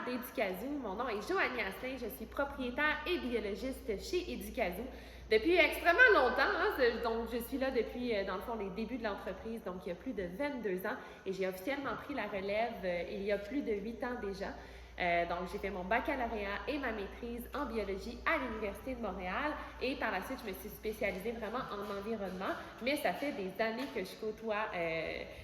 d'Éducazou. Mon nom est Joanie Asselin, je suis propriétaire et biologiste chez Éducazou depuis extrêmement longtemps. Donc, je suis là depuis, dans le fond, les débuts de l'entreprise, donc il y a plus de 22 ans. Et j'ai officiellement pris la relève il y a plus de 8 ans déjà. Donc, j'ai fait mon baccalauréat et ma maîtrise en biologie à l'Université de Montréal. Et par la suite, je me suis spécialisée vraiment en environnement. Mais ça fait des années que je côtoie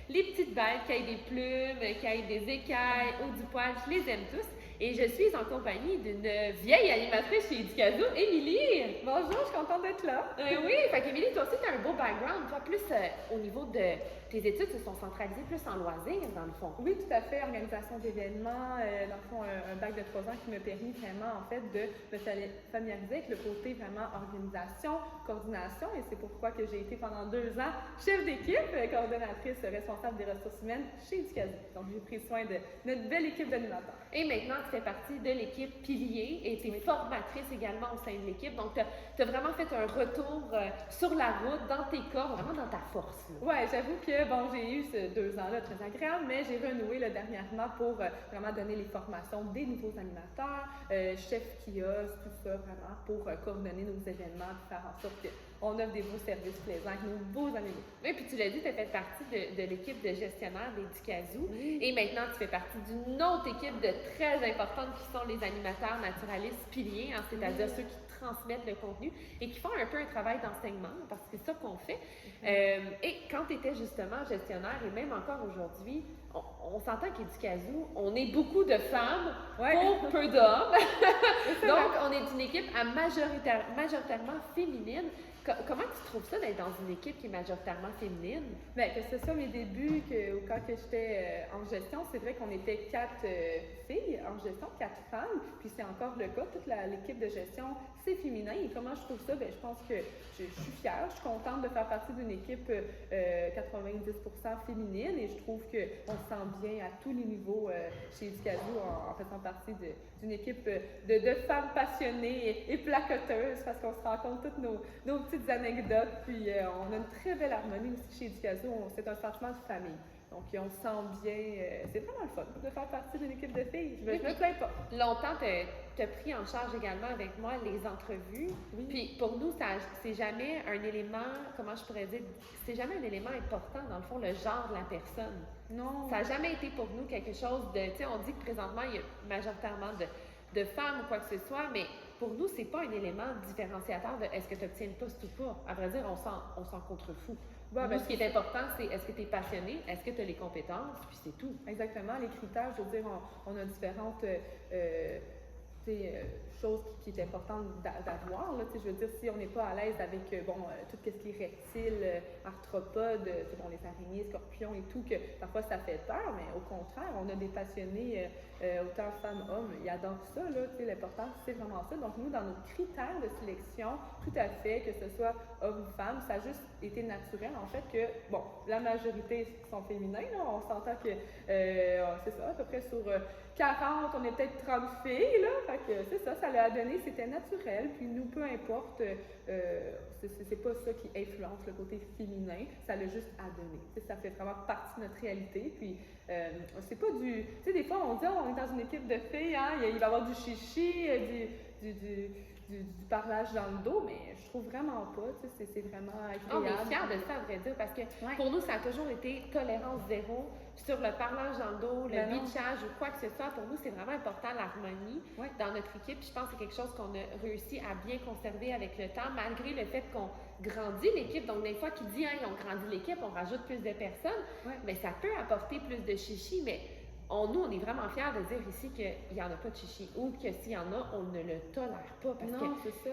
les petites bêtes qui aient des plumes, qui aient des écailles ou du poil. Je les aime tous. Et je suis en compagnie d'une vieille animatrice chez Éducazou, Émilie. Bonjour, je suis contente d'être là. Oui, fait qu'Émilie, toi aussi, tu as un beau background. Toi, plus au niveau de tes études, se sont centralisées plus en loisirs, dans le fond. Oui, tout à fait. Organisation d'événements, dans le fond, un bac de 3 ans qui m'a permis vraiment, en fait, de me familiariser avec le côté vraiment organisation, coordination. Et c'est pourquoi que j'ai été pendant 2 ans chef d'équipe, coordonnatrice responsable des ressources humaines chez Éducazou. Donc, j'ai pris soin de notre belle équipe d'animateurs. Et maintenant, tu fais partie de l'équipe Pilier et tu es formatrice également au sein de l'équipe. Donc, tu as vraiment fait un retour sur la route, dans tes corps, vraiment dans ta force. Oui, j'avoue que, bon, j'ai eu ces 2 ans-là très agréables, mais j'ai renoué là, dernièrement pour vraiment donner les formations des nouveaux animateurs, chef kiosque, tout ça, vraiment, pour coordonner nos événements, faire en sorte qu'on offre des beaux services plaisants avec nos beaux animaux. Oui, puis tu l'as dit, tu as fait partie de l'équipe de gestionnaire d'Éducazou. Oui. Et maintenant, tu fais partie d'une autre équipe de très importante qui sont les animateurs naturalistes piliers, hein, c'est-à-dire ceux qui transmettent le contenu et qui font un peu un travail d'enseignement, parce que c'est ça qu'on fait. Et quand tu étais justement gestionnaire, et même encore aujourd'hui, on s'entend qu'Éducazou, on est beaucoup de femmes pour peu d'hommes. Donc, on est une équipe à majoritairement féminine. Comment tu trouves ça d'être dans une équipe qui est majoritairement féminine? Bien, que ce soit mes débuts ou quand j'étais en gestion, c'est vrai qu'on était 4 filles en gestion, 4 femmes, puis c'est encore le cas. Toute l'équipe de gestion, c'est féminin. Et comment je trouve ça? Bien, je pense que je suis fière, je suis contente de faire partie d'une équipe 90% féminine et je trouve qu'on se sent bien à tous les niveaux chez Éducazou en faisant partie d'une équipe de femmes passionnées et placoteuses parce qu'on se rend compte toutes nos petites anecdotes, puis on a une très belle harmonie aussi chez Éducazou, c'est un sentiment de famille. Donc, on se sent bien, c'est vraiment le fun de faire partie d'une équipe de filles. Je me plains pas. Longtemps, tu as pris en charge également avec moi les entrevues. Oui. Puis pour nous, c'est jamais un élément, comment je pourrais dire, c'est jamais un élément important, dans le fond, le genre de la personne. Non. Ça n'a jamais été pour nous quelque chose de, tu sais, on dit que présentement, il y a majoritairement de femmes ou quoi que ce soit, mais pour nous, c'est pas un élément différenciateur de est-ce que tu obtiens le poste ou pas. À vrai dire, on s'en contrefout. Bon, nous, ce qui est important, c'est est-ce que tu es passionné, est-ce que tu as les compétences, puis c'est tout. Exactement. Les critères, je veux dire, on a différentes choses qui est importante d'avoir. Là, je veux dire, si on n'est pas à l'aise avec tout ce qui est reptiles, arthropodes, les araignées, scorpions et tout, que parfois ça fait peur, mais au contraire, on a des passionnés, autant femmes, hommes, ils adorent ça. L'important, c'est vraiment ça. Donc, nous, dans nos critères de sélection, tout à fait, que ce soit homme ou femme, ça a juste été naturel, en fait, que, bon, la majorité sont féminins, là, on s'entend que, c'est ça, à peu près sur 40, on est peut-être 30 filles, là, fait que c'est ça l'a donné, c'était naturel, puis nous, peu importe, c'est pas ça qui influence le côté féminin, ça l'a juste à donner, ça fait vraiment partie de notre réalité, puis c'est pas du, tu sais, des fois, on dit, on est dans une équipe de filles, hein, il va y avoir du chichi, du parlage dans le dos, mais je trouve vraiment pas, c'est vraiment agréable. On est fiers de ça, à vrai dire, parce que pour nous, ça a toujours été tolérance zéro sur le parlage dans le dos, le bitchage ou quoi que ce soit. Pour nous, c'est vraiment important l'harmonie dans notre équipe. Puis je pense que c'est quelque chose qu'on a réussi à bien conserver avec le temps, malgré le fait qu'on grandit l'équipe. Donc, des fois, qui dit, hein, ils ont grandi l'équipe, on rajoute plus de personnes, mais ça peut apporter plus de chichi, mais nous, on est vraiment fiers de dire ici qu'il n'y en a pas de chichi ou que s'il y en a, on ne le tolère pas parce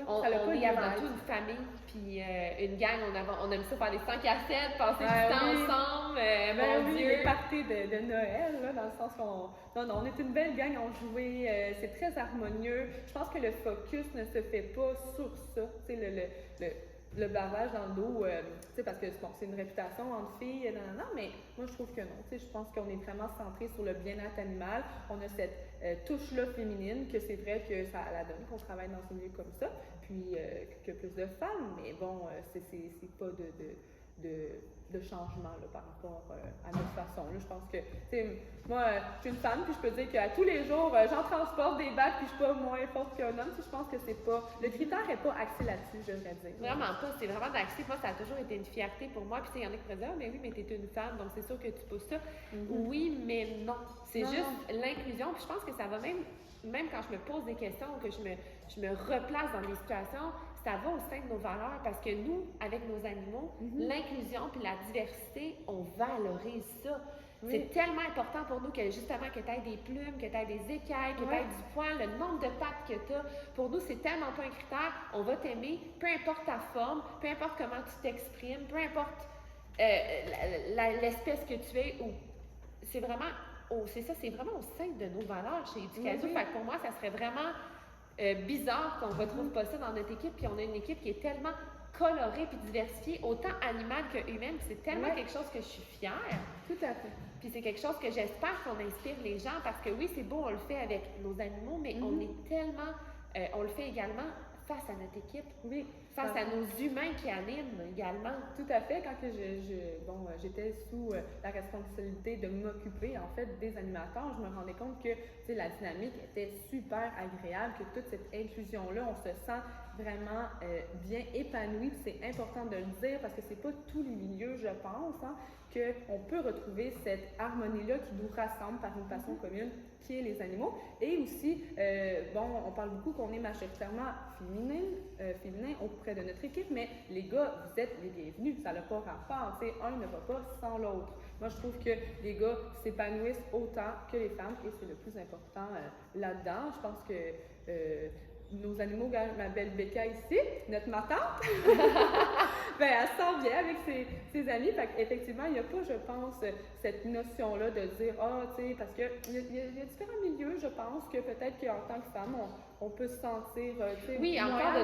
on est avant tout une famille puis une gang, on aime ça faire des 5 à 7, passer du temps ensemble, mon Dieu! Les parties de Noël, là, dans le sens qu'on on est une belle gang, on jouait, c'est très harmonieux. Je pense que le focus ne se fait pas sur ça, tu sais, le bavage dans le dos, parce que bon, c'est une réputation entre filles, mais moi je trouve que non. Je pense qu'on est vraiment centré sur le bien-être animal. On a cette touche-là féminine, que c'est vrai que ça la donne qu'on travaille dans un milieu comme ça, puis que plus de femmes, mais bon, c'est pas de changement là, par rapport à notre façon. Là, je pense que, moi, je suis une femme, puis je peux dire qu'à tous les jours, j'en transporte des bacs, puis je suis pas moins forte qu'un homme. Je pense que c'est pas, le critère n'est pas axé là-dessus, je devrais dire. Vraiment pas, c'est vraiment axé. Moi, ça a toujours été une fierté pour moi. Puis il y en a qui pourraient dire, ah, mais oui, mais t'es une femme, donc c'est sûr que tu pousses ça. Oui, mais non. C'est juste l'inclusion. Puis je pense que ça va même quand je me pose des questions, que je me replace dans des situations, ça va au sein de nos valeurs parce que nous, avec nos animaux, l'inclusion puis la diversité, on valorise ça. Oui. C'est tellement important pour nous que justement que tu aies des plumes, que tu aies des écailles, que tu aies du poil, le nombre de pattes que tu as. Pour nous, c'est tellement pas un critère. On va t'aimer, peu importe ta forme, peu importe comment tu t'exprimes, peu importe l'espèce que tu es. C'est vraiment, c'est vraiment au sein de nos valeurs chez Éducasio. Fait que pour moi, ça serait vraiment bizarre qu'on ne retrouve pas ça dans notre équipe, puis on a une équipe qui est tellement colorée puis diversifiée, autant animale que humaine. C'est tellement quelque chose que je suis fière. Tout à fait. Puis c'est quelque chose que j'espère qu'on inspire les gens, parce que oui, c'est beau, on le fait avec nos animaux, mais on est tellement, on le fait également face à notre équipe, face à nos humains qui animent également. Tout à fait. Quand que j'étais sous la responsabilité de m'occuper en fait des animateurs, je me rendais compte que la dynamique était super agréable, que toute cette inclusion-là, on se sent vraiment bien épanoui. C'est important de le dire parce que c'est pas tous les milieux, je pense, qu'on peut retrouver cette harmonie-là qui nous rassemble par une passion commune, qui est les animaux. Et aussi, on parle beaucoup qu'on est majoritairement féminin auprès de notre équipe, mais les gars, vous êtes les bienvenus. Ça n'a pas rapport. Un ne va pas sans l'autre. Moi, je trouve que les gars s'épanouissent autant que les femmes et c'est le plus important là-dedans. Je pense que nos animaux, ma belle Becca ici, notre matante, elle se sent bien avec ses amis. Fait qu'effectivement, il n'y a pas, je pense, cette notion-là de dire, parce qu'il y a différents milieux, je pense, que peut-être qu'en tant que femme, on peut se sentir. Oui, encore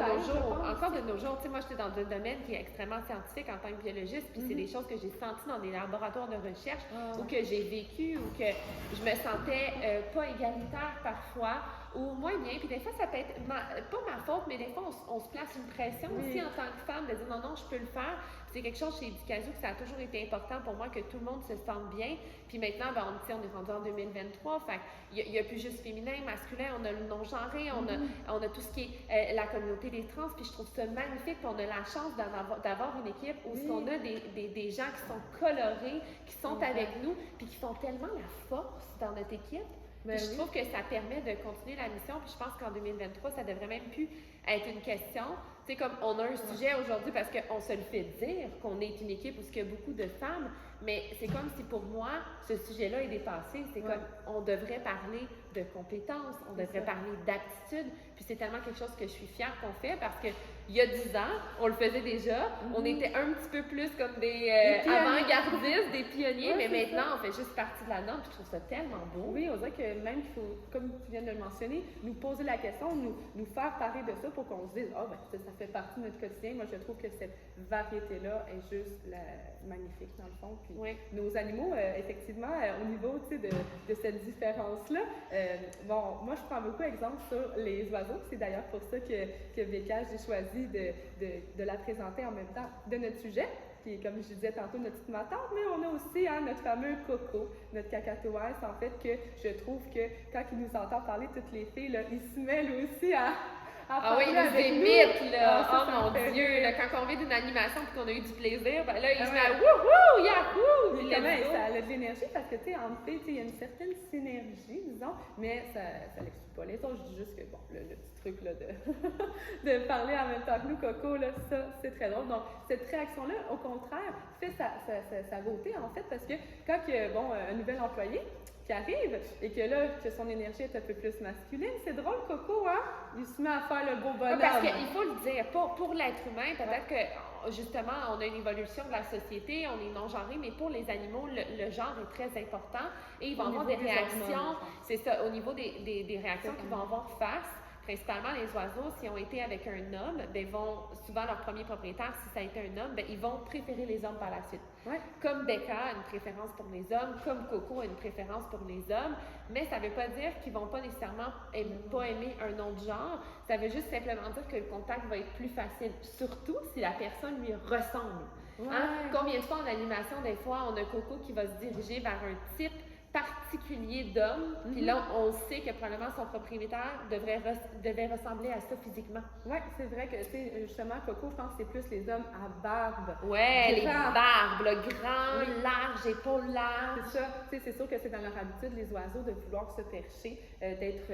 de nos jours. Moi, j'étais dans un domaine qui est extrêmement scientifique en tant que biologiste, puis c'est des choses que j'ai senties dans des laboratoires de recherche ou que j'ai vécues ou que je me sentais pas égalitaire parfois ou moins bien. Puis des fois, ça peut être pas ma faute, mais des fois, on se place une pression aussi en tant que femme de dire non, je peux le faire. C'est quelque chose chez Éducasio que ça a toujours été important pour moi, que tout le monde se sente bien. Puis maintenant, on est rendu en 2023, fait il n'y a plus juste féminin, masculin, on a le non-genré, on a tout ce qui est la communauté des trans, puis je trouve ça magnifique, puis on a la chance d'avoir une équipe où on a des gens qui sont colorés, qui sont avec nous, puis qui font tellement la force dans notre équipe. Je trouve que ça permet de continuer la mission, puis je pense qu'en 2023, ça devrait même plus être une question. Tu sais, comme on a un sujet aujourd'hui parce qu'on se le fait dire qu'on est une équipe où il y a beaucoup de femmes, mais c'est comme si pour moi, ce sujet-là est dépassé. C'est comme on devrait parler de compétences, on devrait parler d'aptitude, puis c'est tellement quelque chose que je suis fière qu'on fait parce que il y a 10 ans, on le faisait déjà, on était un petit peu plus comme des avant-gardistes, des pionniers, mais maintenant, on fait juste partie de la norme, puis je trouve ça tellement beau. Oui, on dirait que même qu'il faut, comme tu viens de le mentionner, nous poser la question, nous faire parler de ça pour qu'on se dise, ça fait partie de notre quotidien. Moi, je trouve que cette variété-là est juste magnifique, dans le fond. Puis nos animaux, effectivement, au niveau de cette différence-là, moi, je prends beaucoup exemple sur les oiseaux. C'est d'ailleurs pour ça que Becca, j'ai choisi de la présenter en même temps de notre sujet. Puis, comme je disais tantôt, notre petite matante, mais on a aussi notre fameux Coco, notre cacatoès, en fait, que je trouve que quand il nous entend parler, toutes les filles, là, il se met lui aussi à oui, il nous imite, là. Mon Dieu, là, quand on vit d'une animation et qu'on a eu du plaisir, là, il se met à wouhou, yahoo! Puis ça a de l'énergie parce que, entre filles, il y a une certaine synergie, disons, mais ça l'exclut pas les autres. Je dis juste que, le petit truc, là, de parler en même temps que nous, Coco, là, ça, c'est très drôle. Donc, cette réaction-là, au contraire, fait sa beauté, en fait, parce que quand, un nouvel employé qui arrive et que son énergie est un peu plus masculine, c'est drôle, Coco, il se met à faire le beau bonhomme. Parce qu'il faut le dire, pour l'être humain, peut-être que, justement, on a une évolution de la société, on est non-genré, mais pour les animaux, le genre est très important et ils vont avoir des réactions, c'est ça, au niveau des réactions qu'ils vont avoir face principalement les oiseaux, s'ils ont été avec un homme, ben, vont, souvent leur premier propriétaire, si ça a été un homme, ben, ils vont préférer les hommes par la suite. Ouais. Comme Becca a une préférence pour les hommes, comme Coco a une préférence pour les hommes, mais ça ne veut pas dire qu'ils ne vont pas nécessairement pas aimer un autre genre. Ça veut juste simplement dire que le contact va être plus facile, surtout si la personne lui ressemble. Ouais. Hein? Combien de fois en animation, des fois, on a Coco qui va se diriger vers un type particulier d'homme, puis là, on sait que probablement son propriétaire devait ressembler à ça physiquement. Oui, c'est vrai que, tu sais, justement, Coco, je pense que c'est plus les hommes à barbe. Ouais, les Grand. barbes, là, grands, larges, épaules larges. C'est ça. Tu sais, c'est sûr que c'est dans leur habitude, les oiseaux, de vouloir se percher, d'être,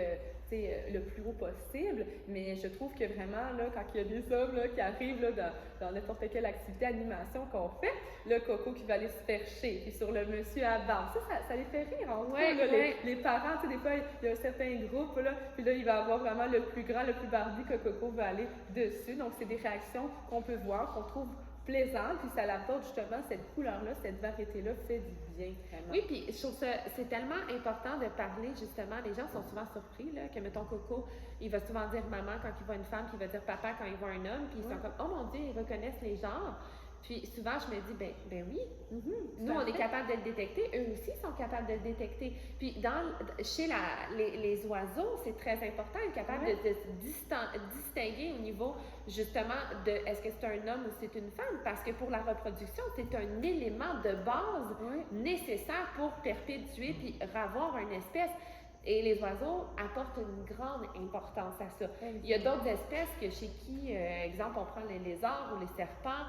tu sais, le plus haut possible. Mais je trouve que vraiment, là, quand il y a des hommes là, qui arrivent là, dans n'importe quelle activité, animation qu'on fait, le Coco qui va aller se percher, puis sur le monsieur à barbe, ça les fait rire, en Ouais, fait, là, ouais. les parents, tu sais, des fois, il y a un certain groupe, là, puis là, il va avoir vraiment le plus grand, le plus barbu que Coco va aller dessus. Donc, c'est des réactions qu'on peut voir, qu'on trouve plaisantes, puis ça l'apporte justement cette couleur-là, cette variété-là fait du bien, vraiment. Oui, puis je trouve ça, c'est tellement important de parler, justement, les gens sont souvent surpris, là, que, mettons, Coco, il va souvent dire maman quand il voit une femme, puis il va dire papa quand il voit un homme, puis ils sont comme, oh mon Dieu, ils reconnaissent les genres. Puis souvent, je me dis, ben oui, nous, on est capable de le détecter, eux aussi sont capables de le détecter. Puis chez les oiseaux, c'est très important, être capable de se distinguer au niveau, justement, de est-ce que c'est un homme ou c'est une femme, parce que pour la reproduction, c'est un élément de base nécessaire pour perpétuer puis avoir une espèce. Et les oiseaux apportent une grande importance à ça. Il y a d'autres espèces que chez qui, exemple, on prend les lézards ou les serpents,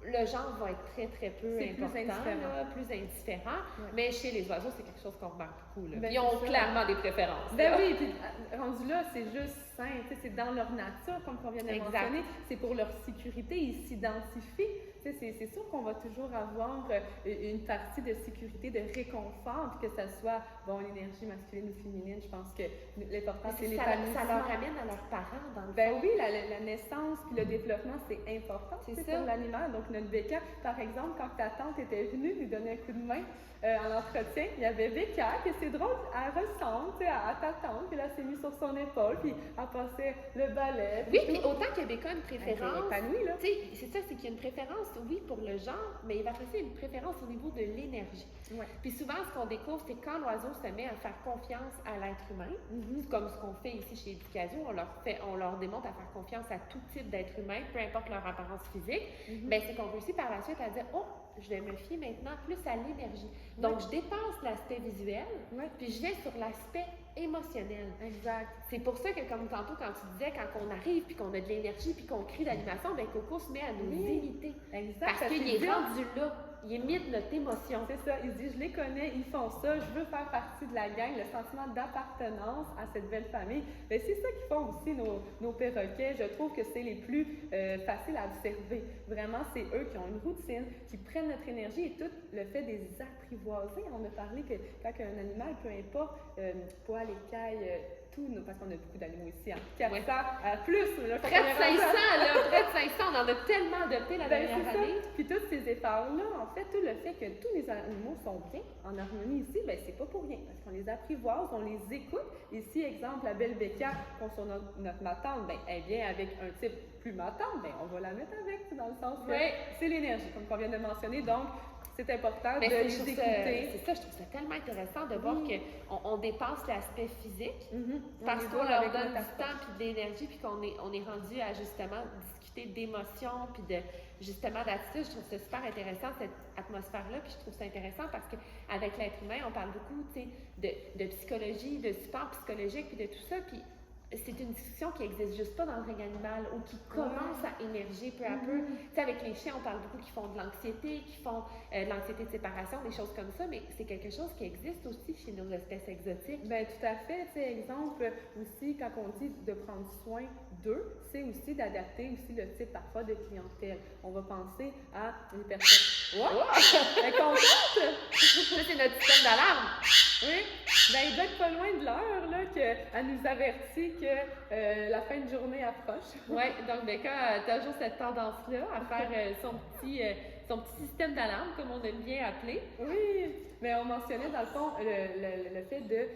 le genre va être très, très peu important, plus indifférent. Mais chez les oiseaux, c'est quelque chose qu'on remarque beaucoup. Là. Ils ont clairement des préférences. Ben oui, puis rendu là, c'est juste simple. C'est dans leur nature, comme on vient de le mentionner. C'est pour leur sécurité. Ils s'identifient. C'est sûr qu'on va toujours avoir une partie de sécurité, de réconfort, que ce soit l'énergie masculine ou féminine. Je pense que l'important, c'est l'épanouissement. Ça leur ramène à leurs parents, dans le fond. Oui, la naissance puis le développement, c'est important pour l'animal. Donc, notre Becca, par exemple, quand ta tante était venue lui donner un coup de main en entretien, il y avait Becca, et c'est drôle, elle ressemble à ta tante, puis là, elle s'est mise sur son épaule, puis elle passait le balai. Oui, puis autant que Becca a une préférence. Elle est épanouie, là. C'est ça, c'est qu'il y a une préférence, oui, pour le genre, mais il va aussi une préférence au niveau de l'énergie. Ouais. Puis souvent, ce qu'on découvre, c'est quand l'oiseau se met à faire confiance à l'être humain, comme ce qu'on fait ici chez Éducasio, on leur démontre à faire confiance à tout type d'être humain, peu importe leur apparence physique, mais c'est qu'on réussit par la suite à dire, oh, je vais me fier maintenant plus à l'énergie. Donc, je dépasse l'aspect visuel, puis je vais sur l'aspect émotionnel. Exact. C'est pour ça que, comme tantôt, quand tu disais, quand on arrive, puis qu'on a de l'énergie, puis qu'on crie d'animation, ben Coco se met à nous imiter. Exact. Parce qu'il est rendu là. Il imite notre émotion. C'est ça. Il se dit, je les connais, ils font ça, je veux faire partie de la gang, le sentiment d'appartenance à cette belle famille. Mais c'est ça qu'ils font aussi, nos perroquets. Je trouve que c'est les plus faciles à observer. Vraiment, c'est eux qui ont une routine, qui prennent notre énergie et tout le fait des apprivoiser. On a parlé que quand un animal, peu importe, poil, écailles, tout, parce qu'on a beaucoup d'animaux ici, 400 plus. Là, près de 500, là, près de 500, on en a tellement adopté la dernière année. Puis tous ces efforts-là, en fait, tout le fait que tous les animaux sont bien en harmonie ici, ben c'est pas pour rien, parce qu'on les apprivoise, on les écoute. Ici, exemple, la belle Becca, qu'on sur notre matante, ben elle vient avec un type plus matante, ben on va la mettre avec, dans le sens que c'est l'énergie, comme on vient de mentionner, donc c'est important de les écouter. C'est ça, je trouve ça tellement intéressant de voir qu'on dépasse l'aspect physique parce on qu'on leur donne du temps puis de l'énergie puis qu'on est rendu à justement discuter d'émotions puis de justement d'attitude. Je trouve ça super intéressant cette atmosphère-là puis je trouve ça intéressant parce qu'avec l'être humain, on parle beaucoup de psychologie, de support psychologique puis de tout ça puis c'est une discussion qui n'existe juste pas dans le règne animal ou qui commence à émerger peu à peu. Tu sais, avec les chiens, on parle beaucoup qui font de l'anxiété, qui font de l'anxiété de séparation, des choses comme ça, mais c'est quelque chose qui existe aussi chez nos espèces exotiques. Bien, tout à fait. Tu sais, exemple, aussi, quand on dit de prendre soin d'eux, c'est aussi d'adapter aussi le type parfois de clientèle. On va penser à les personnes... Elle est contente! Ça, c'est notre système d'alarme! Oui, bien, il doit être pas loin de l'heure, là, qu'elle nous avertit que la fin de journée approche. Oui, donc Becca a toujours cette tendance-là à faire son petit système d'alarme, comme on aime bien appeler. Oui, mais on mentionnait dans le fond le fait de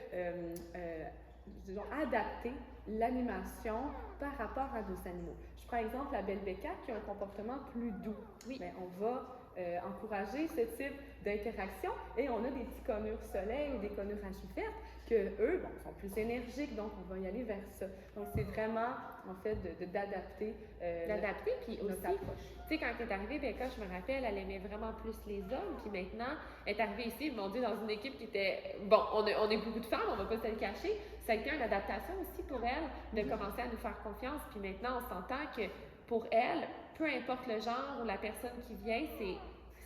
disons, adapter l'animation par rapport à nos animaux. Je prends exemple la belle Becca qui a un comportement plus doux. Oui. Mais on va encourager ce type d'interaction et on a des petits conures soleil ou des conures agifères que eux, bon, sont plus énergiques, donc on va y aller vers ça. Donc c'est vraiment, en fait, d'adapter D'adapter, puis notre aussi, approche. tu sais, quand elle est arrivée, Becca, je me rappelle, elle aimait vraiment plus les hommes, puis maintenant, elle est arrivée ici, mon Dieu, dans une équipe qui était, bon, on est beaucoup de femmes, on va pas se le cacher, ça a été une adaptation aussi pour elle, de commencer à nous faire confiance, puis maintenant, on s'entend que pour elle, peu importe le genre ou la personne qui vient,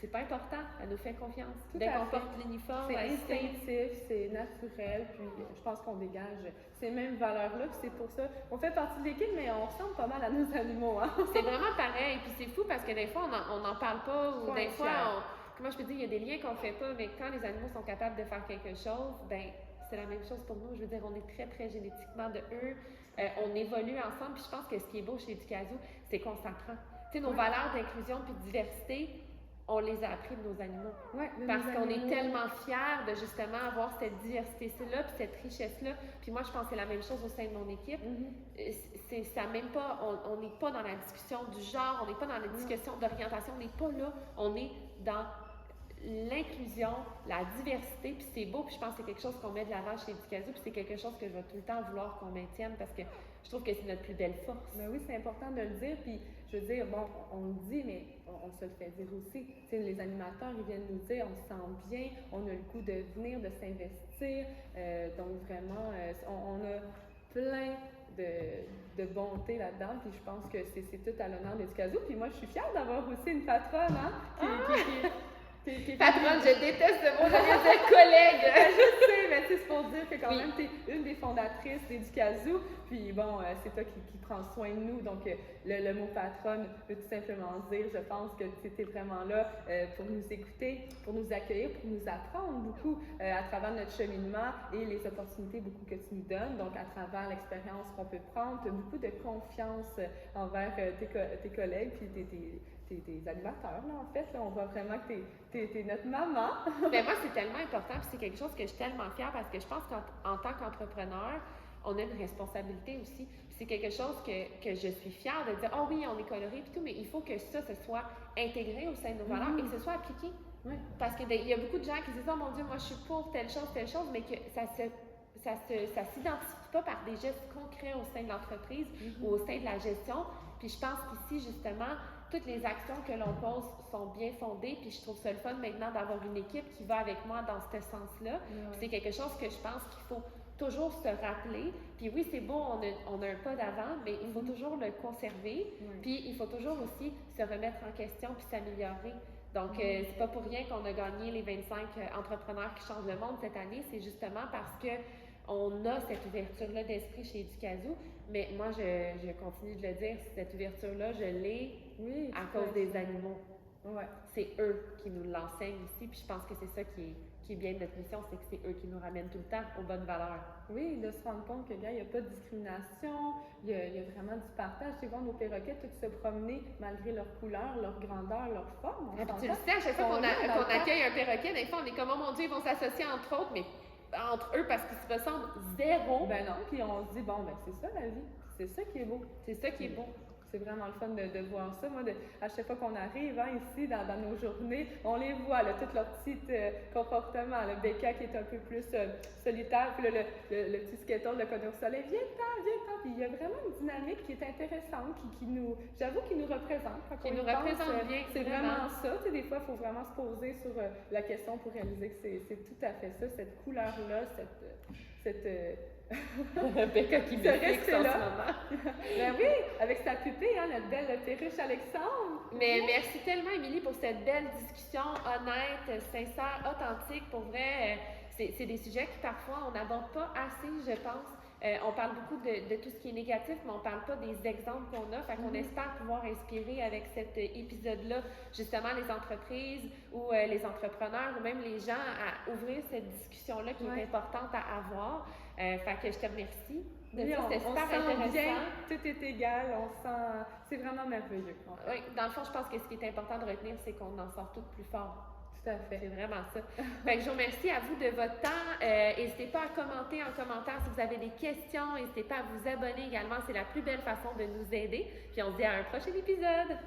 c'est pas important, elle nous fait confiance. Tout Dès à qu'on fait. porte l'uniforme, C'est elle sait. instinctif, c'est naturel, puis je pense qu'on dégage ces mêmes valeurs-là, puis c'est pour ça, on fait partie de l'équipe, mais on ressemble pas mal à nos animaux, hein? C'est vraiment pareil, puis c'est fou parce que des fois, on n'en parle pas, ou des fois, comment je peux dire, il y a des liens qu'on fait pas, mais quand les animaux sont capables de faire quelque chose, ben c'est la même chose pour nous. Je veux dire, on est très, très génétiquement de eux, on évolue ensemble, puis je pense que ce qui est beau chez Ducasou, c'est qu'on s'apprend. Tu sais, nos valeurs d'inclusion puis de diversité, on les a appris de nos animaux. Ouais, Parce qu'on est tellement fiers de justement avoir cette diversité-là, puis cette richesse-là. Puis moi, je pense que c'est la même chose au sein de mon équipe. C'est ça même pas, on n'est pas dans la discussion du genre, on n'est pas dans la discussion d'orientation, on n'est pas là, on est dans l'inclusion, la diversité, puis c'est beau, puis je pense que c'est quelque chose qu'on met de l'avant chez Ducasou, puis c'est quelque chose que je vais tout le temps vouloir qu'on maintienne parce que je trouve que c'est notre plus belle force. Mais oui, c'est important de le dire, puis je veux dire, bon, on le dit, mais on se le fait dire aussi. Tu sais, les animateurs, ils viennent nous dire, on se sent bien, on a le goût de venir, de s'investir, donc vraiment, on a plein de bonté là-dedans, puis je pense que c'est tout à l'honneur de Ducasou, puis moi, je suis fière d'avoir aussi une patronne, hein, Patronne, je déteste ce mot, je viens de dire collègue. Je sais, mais c'est pour dire que quand Oui. même, tu es une des fondatrices des Ducasou, puis bon, c'est toi qui prends soin de nous, donc le mot patronne veut tout simplement dire, je pense que tu étais vraiment là pour nous écouter, pour nous accueillir, pour nous apprendre beaucoup à travers notre cheminement et les opportunités beaucoup que tu nous donnes, donc à travers l'expérience qu'on peut prendre, tu as beaucoup de confiance envers tes collègues, puis tes animateurs, là, en fait. Là, on voit vraiment que t'es notre maman. Mais moi, c'est tellement important, puis c'est quelque chose que je suis tellement fière parce que je pense qu'en tant qu'entrepreneur, on a une responsabilité aussi. Puis c'est quelque chose que je suis fière de dire, oh oui, on est coloré puis tout, mais il faut que ça se soit intégré au sein de nos valeurs et que ce soit appliqué. Oui. Parce qu'il y a beaucoup de gens qui disent, oh mon Dieu, moi je suis pour telle chose, mais que ça s'identifie pas par des gestes concrets au sein de l'entreprise ou au sein de la gestion. Puis je pense qu'ici, justement, toutes les actions que l'on pose sont bien fondées, puis je trouve ça le fun maintenant d'avoir une équipe qui va avec moi dans ce sens-là. Puis c'est quelque chose que je pense qu'il faut toujours se rappeler. Puis oui, c'est beau, on a un pas d'avant, mais il faut toujours le conserver. Puis il faut toujours aussi se remettre en question puis s'améliorer. Donc, c'est pas pour rien qu'on a gagné les 25 entrepreneurs qui changent le monde cette année. C'est justement parce que on a cette ouverture-là d'esprit chez Ducasou. Mais moi, je continue de le dire, cette ouverture-là, je l'ai à cause des animaux. Ouais. C'est eux qui nous l'enseignent ici. Puis je pense que c'est ça qui est bien de notre mission, c'est que c'est eux qui nous ramènent tout le temps aux bonnes valeurs. Oui, de se rendre compte que, gars, il n'y a pas de discrimination, il y a vraiment du partage. Tu sais, voir nos perroquets toutes se promener malgré leur couleur, leur grandeur, leur forme. Ah, tu le sais, à chaque fois qu'on accueille un perroquet, des fois, on est comme, oh mon Dieu, ils vont s'associer entre autres, mais entre eux parce qu'ils se ressemblent zéro. Ben non, puis on se dit, bon, ben c'est ça la vie, c'est ça qui est beau. C'est ça qui est beau. C'est vraiment le fun de voir ça. Moi, à chaque fois qu'on arrive ici dans nos journées, on les voit, là, tous leurs petits comportements. Le Becca qui est un peu plus solitaire, puis le petit skater, le connour soleil, viens-t'en. Puis il y a vraiment une dynamique qui est intéressante, j'avoue, qui nous représente. Qui nous représente bien. C'est vraiment ça. Tu sais, des fois, il faut vraiment se poser sur la question pour réaliser que c'est tout à fait ça, cette couleur-là, cette Becca qui me fixe en ce moment. Ben oui, avec sa pupille, hein, notre belle perruche Alexandre. Mais merci tellement, Émilie, pour cette belle discussion honnête, sincère, authentique. Pour vrai, c'est des sujets que parfois on n'aborde pas assez, je pense. On parle beaucoup de tout ce qui est négatif, mais on ne parle pas des exemples qu'on a. Fait qu'on espère pouvoir inspirer avec cet épisode-là, justement, les entreprises ou les entrepreneurs ou même les gens à ouvrir cette discussion-là qui est importante à avoir. Fait que je te remercie. Oui, c'était super intéressant. Bien, tout est égal, c'est vraiment merveilleux. Oui, dans le fond, je pense que ce qui est important de retenir, c'est qu'on en sort toutes plus fort. Tout à fait. C'est vraiment ça. Fait que je vous remercie à vous de votre temps. N'hésitez pas à commenter en commentaire si vous avez des questions. N'hésitez pas à vous abonner également. C'est la plus belle façon de nous aider. Puis on se dit à un prochain épisode.